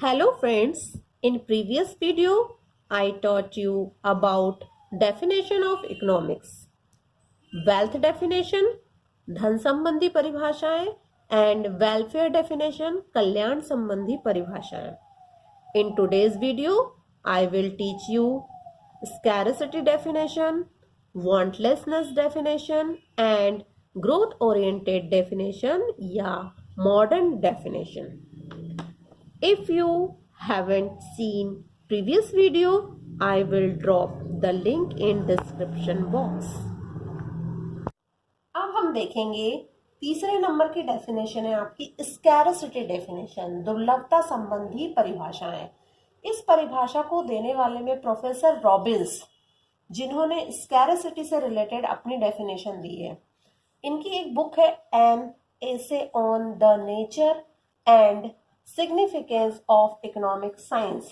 Hello friends, in previous video I taught you about definition of economics, wealth definition, धन संबंधी परिभाषाएं and welfare definition, कल्याण संबंधी परिभाषाएं. In today's video I will teach you scarcity definition, wantlessness definition and growth oriented definition या modern definition. If you haven't seen previous video, I will drop the link in description box. अब हम देखेंगे तीसरे number की definition है आपकी scarcity definition, दुर्लभता संबंधी परिभाषाएं. इस परिभाषा को देने वाले में प्रोफेसर रॉबिन्स, जिन्होंने स्कैरसिटी से रिलेटेड अपनी डेफिनेशन दी है. इनकी एक बुक है an essay on the nature and significance of economic science.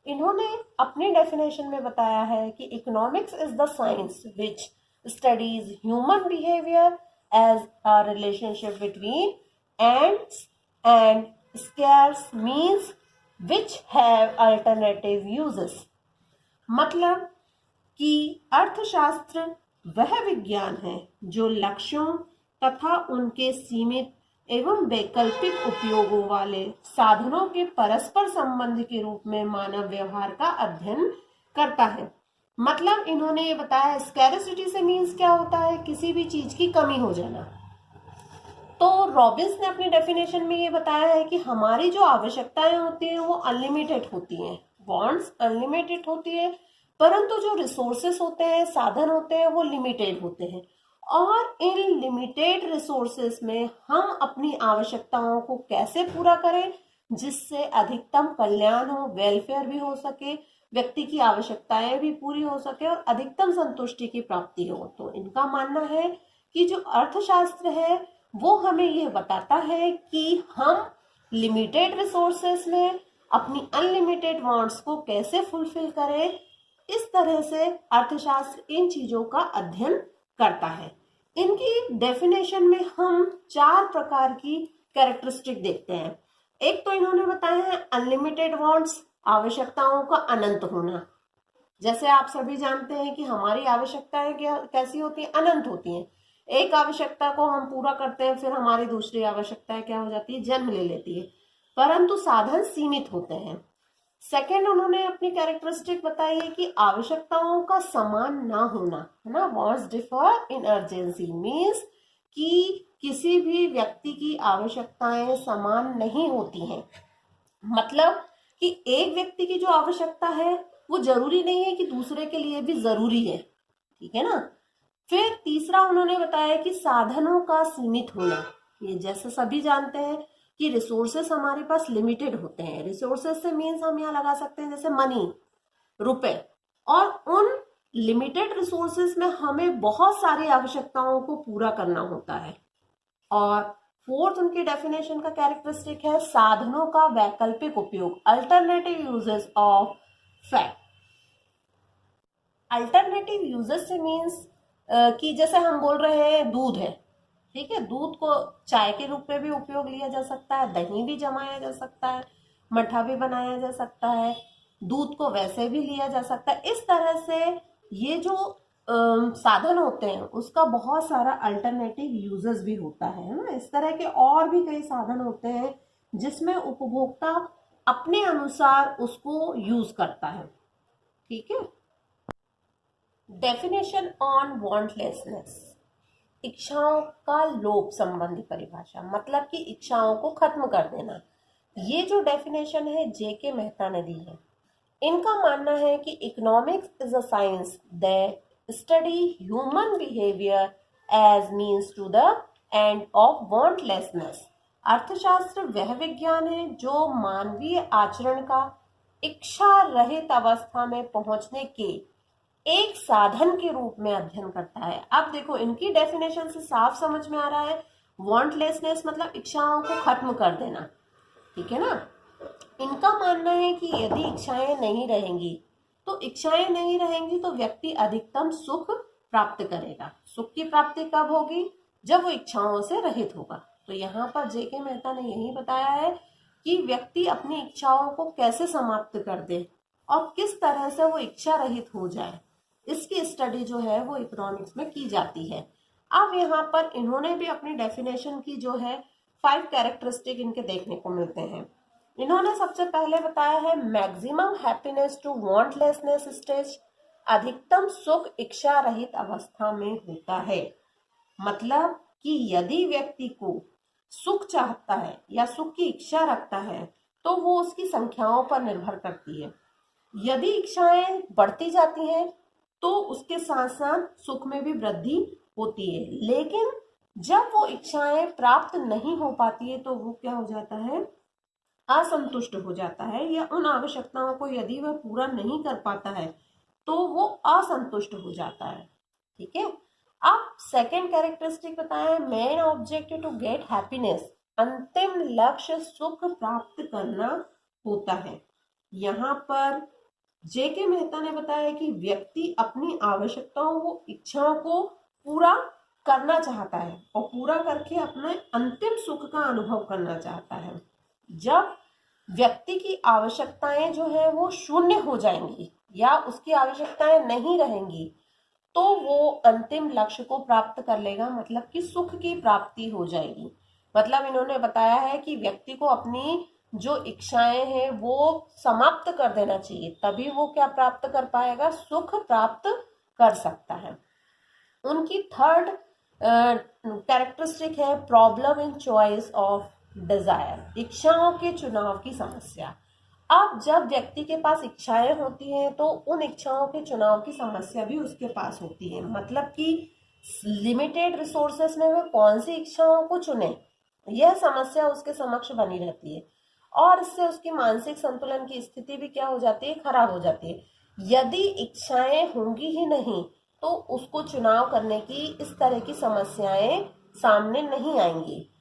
इन्होंने अपनी डेफिनेशन में बताया है कि economics is the science which studies human behaviour as a relationship between ends and scarce means which have alternative uses. मतलब कि अर्थशास्त्र वह विज्ञान है जो लक्ष्यों तथा उनके सीमित एवं वैकल्पिक उपयोगों वाले साधनों के परस्पर संबंध के रूप में मानव व्यवहार का अध्ययन करता है. मतलब इन्होंने ये बताया स्कैरसिटी से मीन्स क्या होता है, किसी भी चीज की कमी हो जाना. तो रॉबिन्स ने अपनी डेफिनेशन में ये बताया है कि हमारी जो आवश्यकताएं होती हैं वो अनलिमिटेड होती हैं, वांट्स अनलिमिटेड होती है, परंतु जो रिसोर्सेस होते हैं, साधन होते हैं, वो लिमिटेड होते हैं. और इन लिमिटेड रिसोर्सेस में हम अपनी आवश्यकताओं को कैसे पूरा करें जिससे अधिकतम कल्याण हो, वेलफेयर भी हो सके, व्यक्ति की आवश्यकताएं भी पूरी हो सके और अधिकतम संतुष्टि की प्राप्ति हो. तो इनका मानना है कि जो अर्थशास्त्र है वो हमें यह बताता है कि हम लिमिटेड रिसोर्सेस में अपनी अनलिमिटेड वांट्स को कैसे फुलफिल करें. इस तरह से अर्थशास्त्र इन चीजों का अध्ययन करता है. इनकी डेफिनेशन में हम 4 प्रकार की कैरेक्टरिस्टिक देखते हैं. एक तो इन्होंने बताया है अनलिमिटेड वांट्स, आवश्यकताओं का अनंत होना. जैसे आप सभी जानते हैं कि हमारी आवश्यकताएं कैसी होती हैं, अनंत होती हैं. एक आवश्यकता को हम पूरा करते हैं, फिर हमारी दूसरी आवश्यकता क्या हो जाती है, जन्म ले लेती है, परंतु साधन सीमित होते हैं. सेकेंड, उन्होंने अपनी कैरेक्टरिस्टिक बताई है कि आवश्यकताओं का समान ना होना, है ना. Wants differ in urgency means कि किसी भी व्यक्ति की आवश्यकताएं समान नहीं होती हैं. मतलब कि एक व्यक्ति की जो आवश्यकता है वो जरूरी नहीं है कि दूसरे के लिए भी जरूरी है. ठीक है ना. फिर तीसरा उन्होंने बताया कि साधनों का सीमित होना. ये जैसे सभी जानते हैं कि रिसोर्सेस हमारे पास लिमिटेड होते हैं. रिसोर्सेस से मीन्स हम यहाँ लगा सकते हैं जैसे मनी, रुपए, और उन लिमिटेड रिसोर्सेस में हमें बहुत सारी आवश्यकताओं को पूरा करना होता है. और फोर्थ उनकी डेफिनेशन का कैरेक्टरिस्टिक है साधनों का वैकल्पिक उपयोग, alternative uses of fact. Alternative uses से मीन्स कि जैसे हम बोल रहे हैं दूध है, ठीक है, दूध को चाय के रूप में भी उपयोग लिया जा सकता है, दही भी जमाया जा सकता है, मट्ठा भी बनाया जा सकता है, दूध को वैसे भी लिया जा सकता है. इस तरह से ये जो साधन होते हैं उसका बहुत सारा अल्टरनेटिव यूजेस भी होता है ना. इस तरह के और भी कई साधन होते हैं जिसमें उपभोक्ता अपने अनुसार उसको यूज करता है. ठीक है. डेफिनेशन ऑन वांटलेसनेस, इच्छाओं का लोभ संबंधी परिभाषा. मतलब कि इच्छाओं को खत्म कर देना. ये जो डेफिनेशन है जेके मेहता ने दी है. इनका मानना है कि economics is a science that study human behaviour as means to the end of wantlessness. अर्थशास्त्र वह विज्ञान है जो मानवीय आचरण का इच्छा रहित अवस्था में पहुंचने के एक साधन के रूप में अध्ययन करता है. अब देखो इनकी डेफिनेशन से साफ समझ में आ रहा है वांटलेसनेस मतलब इच्छाओं को खत्म कर देना. ठीक है ना. इनका मानना है कि यदि इच्छाएं नहीं रहेंगी तो व्यक्ति अधिकतम सुख प्राप्त करेगा. सुख की प्राप्ति कब होगी, जब वो इच्छाओं से रहित होगा. तो यहाँ पर जेके मेहता ने यही बताया है कि व्यक्ति अपनी इच्छाओं को कैसे समाप्त कर दे और किस तरह से वो इच्छा रहित हो जाए, इसकी स्टडी जो है वो इकोनॉमिक्स में की जाती है। अब यहाँ पर इन्होंने भी अपनी डेफिनेशन की जो है 5 कैरेक्टरिस्टिक इनके देखने को मिलते हैं। इन्होंने सबसे पहले बताया है मैक्सिमम हैप्पीनेस टू वांटलेसनेस स्टेज, अधिकतम सुख इच्छा रहित अवस्था में होता है। मतलब कि यदि व्यक्ति को सुख चाहता है या सुख की इच्छा रखता है तो वो उसकी संख्याओं पर निर्भर करती है। यदि इच्छाएं बढ़ती जाती हैं तो उसके साथ साथ सुख में भी वृद्धि होती है, लेकिन जब वो इच्छाएं प्राप्त नहीं हो पाती है तो वो क्या हो जाता है, असंतुष्ट हो जाता है, या उन आवश्यकताओं को यदि वह पूरा नहीं कर पाता है तो वो असंतुष्ट हो जाता है। ठीक है। अब सेकेंड कैरेक्टरिस्टिक बताया है main objective to get happiness, अंतिम लक्ष्य सुख प्राप्त करना होता है। यहाँ पर जेके मेहता ने बताया कि व्यक्ति अपनी आवश्यकताओं को इच्छाओं को पूरा करना चाहता है और पूरा करके अपने अंतिम सुख का अनुभव करना चाहता है। जब व्यक्ति की आवश्यकताएं जो है वो शून्य हो जाएंगी या उसकी आवश्यकताएं नहीं रहेंगी तो वो अंतिम लक्ष्य को प्राप्त कर लेगा, मतलब कि सुख की प्राप्ति हो जाएगी। मतलब इन्होंने बताया है कि व्यक्ति को अपनी जो इच्छाएं हैं वो समाप्त कर देना चाहिए, तभी वो क्या प्राप्त कर पाएगा, सुख प्राप्त कर सकता है। उनकी थर्ड कैरेक्टरिस्टिक है problem in choice of desire, इच्छाओं के चुनाव की समस्या। अब जब व्यक्ति के पास इच्छाएं होती हैं तो उन इच्छाओं के चुनाव की समस्या भी उसके पास होती है। मतलब कि लिमिटेड रिसोर्सेस में वह कौन सी इच्छाओं को चुने, यह समस्या उसके समक्ष बनी रहती है और इससे उसकी मानसिक संतुलन की स्थिति भी क्या हो जाती है, खराब हो जाती है। यदि इच्छाएं होंगी ही नहीं तो उसको चुनाव करने की इस तरह की समस्याएं सामने नहीं आएंगी।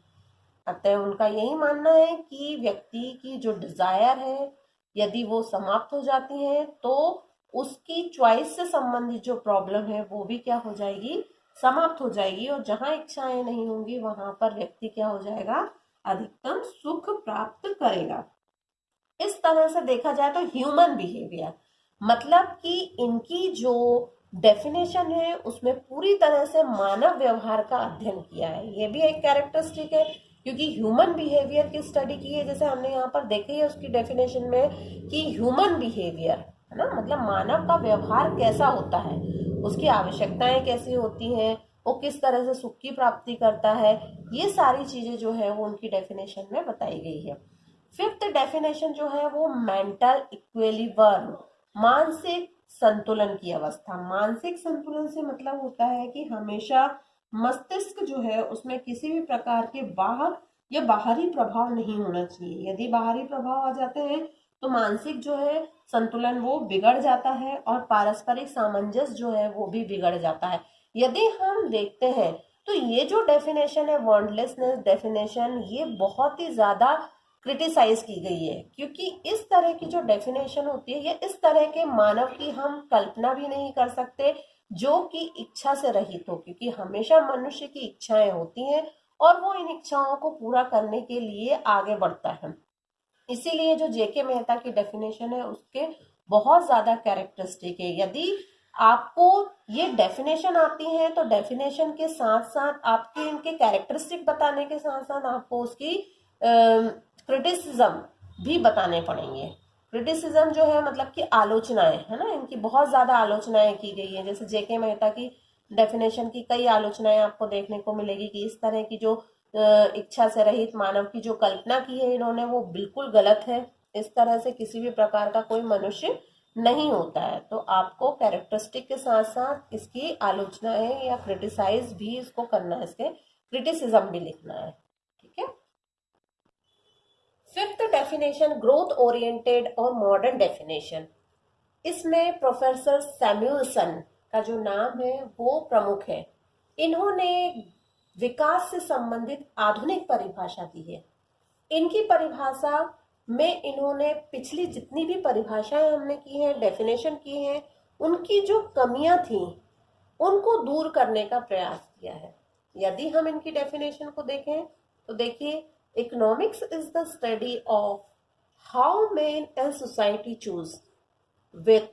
अतः उनका यही मानना है कि व्यक्ति की जो डिजायर है यदि वो समाप्त हो जाती है तो उसकी चॉइस से संबंधित जो प्रॉब्लम है वो भी क्या हो जाएगी, समाप्त हो जाएगी, और जहां इच्छाएं नहीं होंगी वहां पर व्यक्ति क्या हो जाएगा, अधिकतम सुख प्राप्त करेगा। इस तरह से देखा जाए तो ह्यूमन बिहेवियर, मतलब कि इनकी जो डेफिनेशन है उसमें पूरी तरह से मानव व्यवहार का अध्ययन किया है। ये भी एक कैरेक्टरिस्टिक है क्योंकि ह्यूमन बिहेवियर की स्टडी की है, जैसे हमने यहाँ पर देखी है उसकी डेफिनेशन में कि ह्यूमन बिहेवियर है ना, मतलब मानव का व्यवहार कैसा होता है, उसकी आवश्यकताएं कैसी होती हैं, वो किस तरह से सुख की प्राप्ति करता है, ये सारी चीजें जो है वो उनकी डेफिनेशन में बताई गई है। फिफ्थ डेफिनेशन जो है वो मेंटल इक्विलिब्रियम, मानसिक संतुलन की अवस्था। मानसिक संतुलन से मतलब होता है कि हमेशा मस्तिष्क जो है उसमें किसी भी प्रकार के बाहर या बाहरी प्रभाव नहीं होना चाहिए। यदि बाहरी प्रभाव आ जाते हैं तो मानसिक जो है संतुलन वो बिगड़ जाता है और पारस्परिक सामंजस्य जो है वो भी बिगड़ जाता है। यदि हम देखते हैं तो ये जो डेफिनेशन है वांटलेसनेस डेफिनेशन, ये बहुत ही ज्यादा क्रिटिसाइज की गई है क्योंकि इस तरह की जो डेफिनेशन होती है ये इस तरह के मानव की हम कल्पना भी नहीं कर सकते जो कि इच्छा से रहित हो, क्योंकि हमेशा मनुष्य की इच्छाएं होती हैं और वो इन इच्छाओं को पूरा करने के लिए आगे बढ़ता है। इसीलिए जो जेके मेहता की डेफिनेशन है उसके बहुत ज्यादा कैरेक्टरिस्टिक है। यदि आपको ये डेफिनेशन आती है तो डेफिनेशन के साथ साथ आपके इनके कैरेक्टरिस्टिक बताने के साथ साथ आपको उसकी क्रिटिसिज्म भी बताने पड़ेंगे। क्रिटिसिज्म जो है मतलब कि आलोचनाएं है ना, इनकी बहुत ज्यादा आलोचनाएं की गई है। जैसे जेके मेहता की डेफिनेशन की कई आलोचनाएं आपको देखने को मिलेगी कि इस तरह की जो इच्छा से रहित मानव की जो कल्पना की है इन्होंने वो बिल्कुल गलत है। इस तरह से किसी भी प्रकार का कोई मनुष्य नहीं होता है। तो आपको कैरेक्टरिस्टिक के साथ साथ इसकी आलोचनाएं या क्रिटिसाइज भी इसको करना है, इसके क्रिटिसिज्म भी लिखना है। ठीक है। फिफ्थ डेफिनेशन ग्रोथ ओरिएंटेड और मॉडर्न डेफिनेशन। इसमें प्रोफेसर सैमुअलसन का जो नाम है वो प्रमुख है। इन्होंने विकास से संबंधित आधुनिक परिभाषा दी है। इनकी परिभाषा में इन्होंने पिछली जितनी भी परिभाषाएं हमने की हैं, डेफिनेशन की हैं, उनकी जो कमियां थी उनको दूर करने का प्रयास किया है। यदि हम इनकी डेफिनेशन को देखें तो देखिए Economics is the study of how men and society choose, with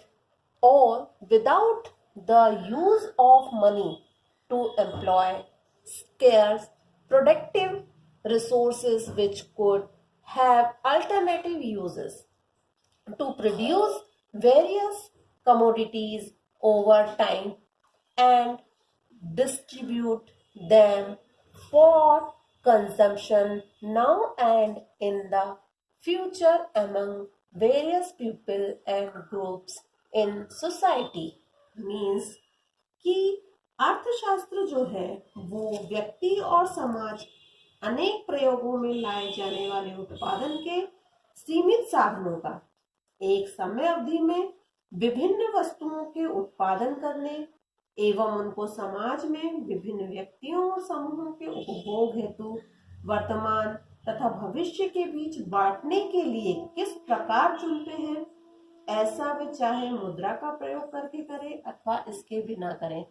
or without the use of money, to employ scarce productive resources which could have alternative uses, to produce various commodities over time and distribute them for consumption now and in the future among various people and groups in society. Means कि अर्थशास्त्र जो है वो व्यक्ति और समाज अनेक प्रयोगों में लाए जाने वाले उत्पादन के सीमित साधनों का एक समय अवधि में विभिन्न वस्तुओं के उत्पादन करने एवं उनको समाज में विभिन्न व्यक्तियों और समूहों के उपभोग हेतु वर्तमान तथा भविष्य के बीच बांटने के लिए किस प्रकार चुनते हैं, ऐसा वे चाहे मुद्रा का प्रयोग करके करें अथवा इसके बिना करें।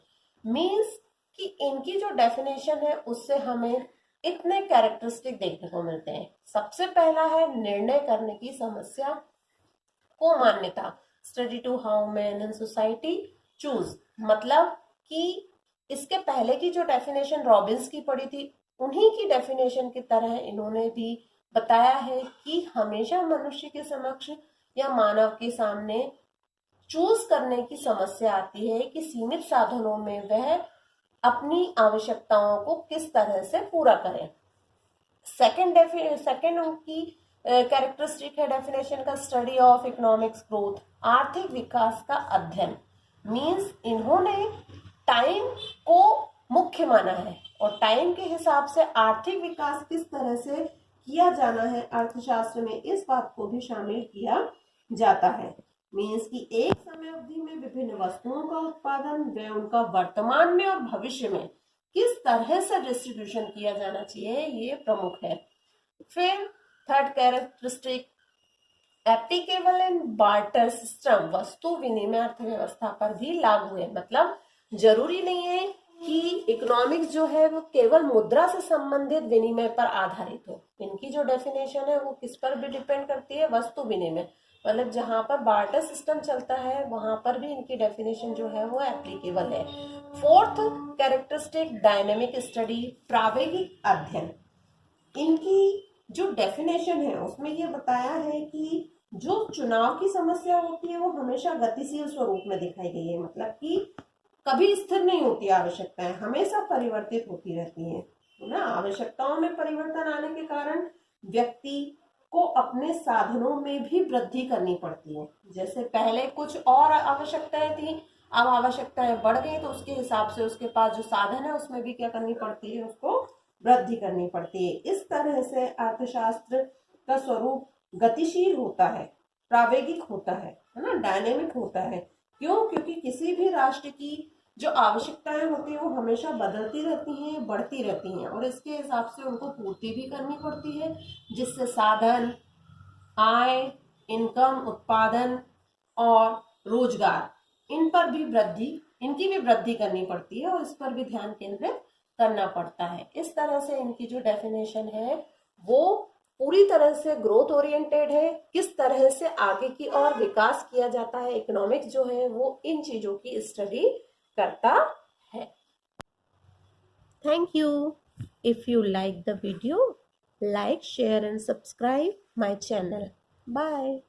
मीन्स कि इनकी जो डेफिनेशन है उससे हमें इतने कैरेक्टरिस्टिक देखने को मिलते हैं। सबसे पहला है निर्णय करने की समस्या को मान्यता, study to how man in society choose. मतलब कि इसके पहले की जो डेफिनेशन रॉबिन्स की पढ़ी थी उन्हीं की डेफिनेशन की तरह इन्होंने भी बताया है कि हमेशा मनुष्य के समक्ष या मानव के सामने चूज करने की समस्या आती है कि सीमित साधनों में वह अपनी आवश्यकताओं को किस तरह से पूरा करें। सेकंड उनकी कैरेक्टरिस्टिक है डेफिनेशन का स्टडी ऑफ इकोनॉमिक्स ग्रोथ, आर्थिक विकास का अध्ययन। मीन्स इन्होंने टाइम को मुख्य माना है और टाइम के हिसाब से आर्थिक विकास किस तरह से किया जाना है अर्थशास्त्र में, इस बात को भी शामिल किया जाता है। मीन्स कि एक समय अवधि में विभिन्न वस्तुओं का उत्पादन व उनका वर्तमान में और भविष्य में किस तरह से डिस्ट्रीब्यूशन किया जाना चाहिए, ये प्रमुख है। फिर third characteristic applicable in barter system, वस्तु विनिमय अर्थव्यवस्था पर भी लागू है। मतलब जरूरी नहीं है कि इकोनॉमिक्स जो है वो केवल मुद्रा से संबंधित विनिमय पर आधारित हो। इनकी जो डेफिनेशन है वो किस पर भी डिपेंड करती है, वस्तु विनिमय। मतलब जहां पर बार्टर सिस्टम चलता है वहां पर भी इनकी डेफिनेशन जो है वो एप्लीकेबल है। फोर्थ कैरेक्टरिस्टिक डायनेमिक स्टडी, प्रावेगिक अध्ययन। इनकी जो डेफिनेशन है उसमें ये बताया है कि जो चुनाव की समस्या होती है वो हमेशा गतिशील स्वरूप में दिखाई गई है। मतलब कि कभी स्थिर नहीं होती, आवश्यकताएं हमेशा परिवर्तित होती रहती हैं, तो ना आवश्यकताओं में परिवर्तन आने के कारण व्यक्ति को अपने साधनों में भी वृद्धि करनी पड़ती है। जैसे पहले कुछ और आवश्यकताएं थी, अब आवश्यकताएं बढ़ गई तो उसके हिसाब से उसके पास जो साधन है उसमें भी क्या करनी पड़ती है, उसको वृद्धि करनी पड़ती है। इस तरह से अर्थशास्त्र का स्वरूप गतिशील होता है, प्रावेगिक होता है ना, डायनेमिक होता है। क्यों? क्योंकि किसी भी राष्ट्र की जो आवश्यकताएं होती है वो हमेशा बदलती रहती हैं, बढ़ती रहती हैं और इसके हिसाब से उनको पूर्ति भी करनी पड़ती है, जिससे साधन, आय, इनकम, उत्पादन और रोजगार इनकी भी वृद्धि करनी पड़ती है और इस पर भी ध्यान केंद्रित करना पड़ता है। इस तरह से इनकी जो डेफिनेशन है वो पूरी तरह से ग्रोथ ओरिएंटेड है। किस तरह से आगे की और विकास किया जाता है, इकोनॉमिक्स जो है वो इन चीजों की स्टडी करता है। Thank you. If you like the video, like, share and subscribe my channel. Bye.